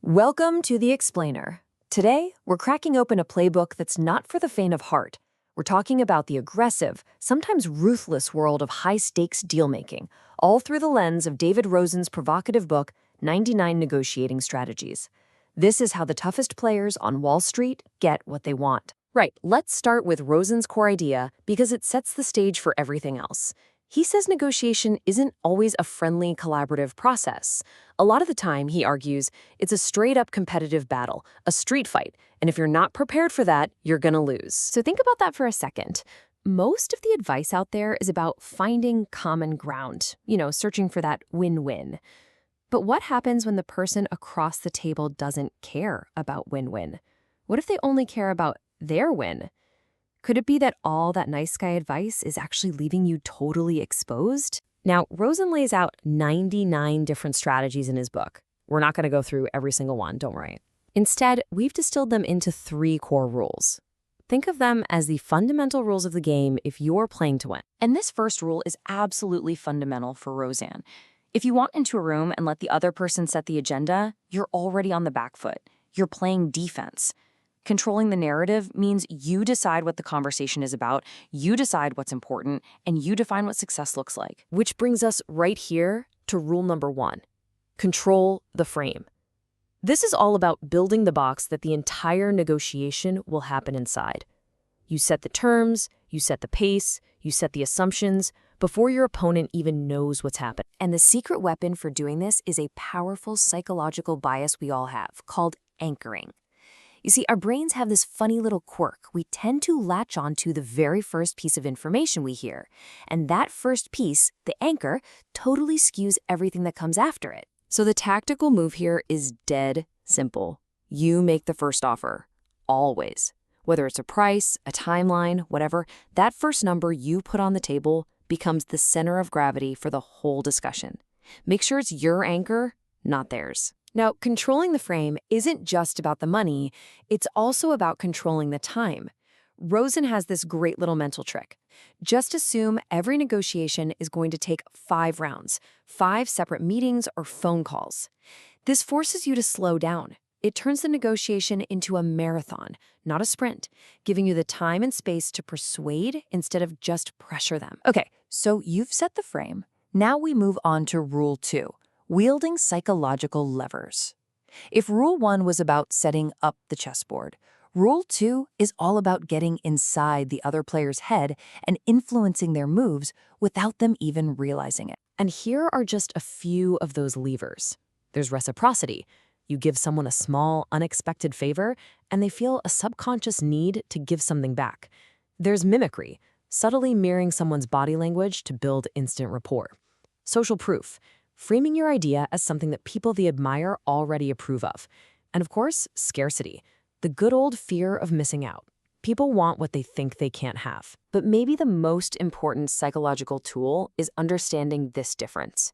Welcome to The Explainer. Today, we're cracking open a playbook that's not for the faint of heart. We're talking about the aggressive, sometimes ruthless world of high-stakes deal-making, all through the lens of David Rosen's provocative book, 99 Negotiating Strategies. This is how the toughest players on Wall Street get what they want. Right, let's start with Rosen's core idea because it sets the stage for everything else. He says negotiation isn't always a friendly, collaborative process. A lot of the time, he argues, it's a straight-up competitive battle, a street fight, and if you're not prepared for that, you're gonna lose. So think about that for a second. Most of the advice out there is about finding common ground, searching for that win-win. But what happens when the person across the table doesn't care about win-win? What if they only care about their win? Could it be that all that nice guy advice is actually leaving you totally exposed? Now, Rosen lays out 99 different strategies in his book. We're not going to go through every single one, don't worry. Instead, we've distilled them into 3 core rules. Think of them as the fundamental rules of the game if you're playing to win. And this first rule is absolutely fundamental for Rosen. If you walk into a room and let the other person set the agenda, you're already on the back foot. You're playing defense. Controlling the narrative means you decide what the conversation is about, you decide what's important, and you define what success looks like. Which brings us right here to rule number 1. Control the frame. This is all about building the box that the entire negotiation will happen inside. You set the terms, you set the pace, you set the assumptions before your opponent even knows what's happening. And the secret weapon for doing this is a powerful psychological bias we all have called anchoring. You see, our brains have this funny little quirk. We tend to latch on to the very first piece of information we hear. And that first piece, the anchor, totally skews everything that comes after it. So the tactical move here is dead simple. You make the first offer. Always. Whether it's a price, a timeline, whatever, that first number you put on the table becomes the center of gravity for the whole discussion. Make sure it's your anchor, not theirs. Now, controlling the frame isn't just about the money, it's also about controlling the time. Rosen has this great little mental trick. Just assume every negotiation is going to take 5 rounds, 5 separate meetings or phone calls. This forces you to slow down. It turns the negotiation into a marathon, not a sprint, giving you the time and space to persuade instead of just pressure them. Okay, so you've set the frame. Now we move on to rule 2. Wielding psychological levers. If rule 1 was about setting up the chessboard, rule 2 is all about getting inside the other player's head and influencing their moves without them even realizing it. And here are just a few of those levers. There's reciprocity. You give someone a small, unexpected favor, and they feel a subconscious need to give something back. There's mimicry, subtly mirroring someone's body language to build instant rapport. Social proof. Framing your idea as something that people they admire already approve of. And of course, scarcity, the good old fear of missing out. People want what they think they can't have. But maybe the most important psychological tool is understanding this difference.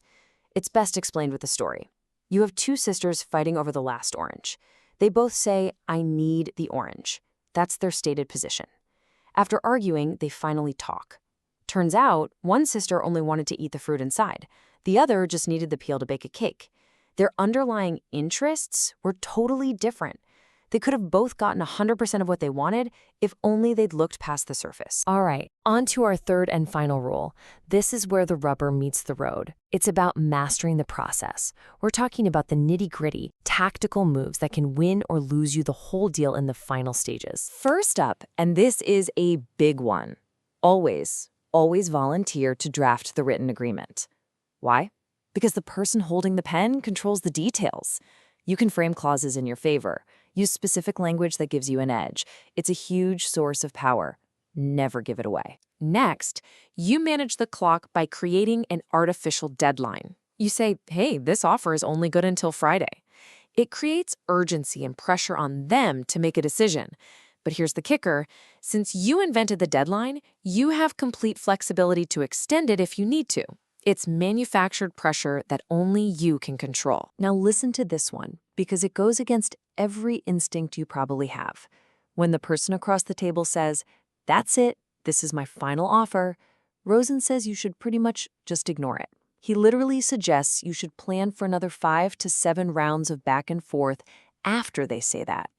It's best explained with a story. You have 2 sisters fighting over the last orange. They both say, "I need the orange." That's their stated position. After arguing, they finally talk. Turns out, one sister only wanted to eat the fruit inside. The other just needed the peel to bake a cake. Their underlying interests were totally different. They could have both gotten 100% of what they wanted if only they'd looked past the surface. All right, on to our 3rd and final rule. This is where the rubber meets the road. It's about mastering the process. We're talking about the nitty-gritty, tactical moves that can win or lose you the whole deal in the final stages. First up, and this is a big one, always volunteer to draft the written agreement. Why? Because the person holding the pen controls the details. You can frame clauses in your favor. Use specific language that gives you an edge. It's a huge source of power. Never give it away. Next, you manage the clock by creating an artificial deadline. You say, hey, this offer is only good until Friday. It creates urgency and pressure on them to make a decision. But here's the kicker. Since you invented the deadline, you have complete flexibility to extend it if you need to. It's manufactured pressure that only you can control. Now listen to this one, because it goes against every instinct you probably have. When the person across the table says, "That's it, this is my final offer," Rosen says you should pretty much just ignore it. He literally suggests you should plan for another 5 to 7 rounds of back and forth after they say that.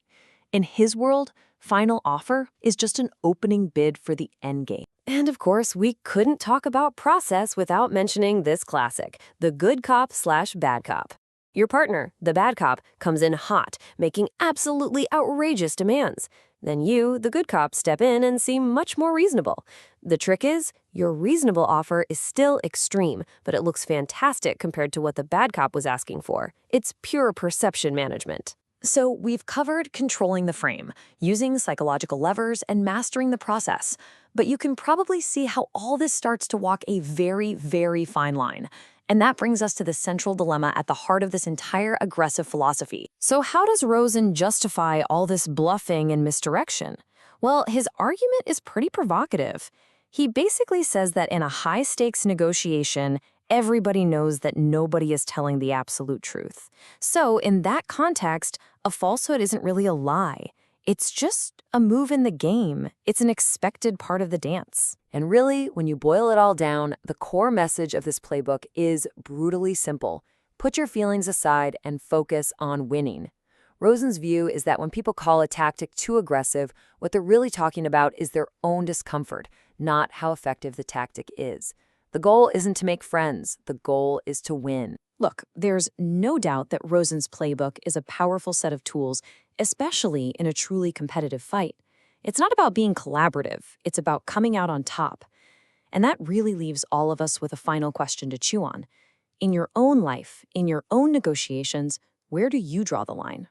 In his world, final offer is just an opening bid for the endgame. And of course, we couldn't talk about process without mentioning this classic, the good cop slash bad cop. Your partner, the bad cop, comes in hot, making absolutely outrageous demands. Then you, the good cop, step in and seem much more reasonable. The trick is, your reasonable offer is still extreme, but it looks fantastic compared to what the bad cop was asking for. It's pure perception management. So we've covered controlling the frame, using psychological levers, and mastering the process. But you can probably see how all this starts to walk a very, very fine line. And that brings us to the central dilemma at the heart of this entire aggressive philosophy. So how does Rosen justify all this bluffing and misdirection? Well, his argument is pretty provocative. He basically says that in a high-stakes negotiation, everybody knows that nobody is telling the absolute truth. So in that context, a falsehood isn't really a lie. It's just a move in the game. It's an expected part of the dance. And really, when you boil it all down, the core message of this playbook is brutally simple. Put your feelings aside and focus on winning. Rosen's view is that when people call a tactic too aggressive, what they're really talking about is their own discomfort, not how effective the tactic is. The goal isn't to make friends. The goal is to win. Look, there's no doubt that Rosen's playbook is a powerful set of tools, especially in a truly competitive fight. It's not about being collaborative, it's about coming out on top. And that really leaves all of us with a final question to chew on. In your own life, in your own negotiations, where do you draw the line?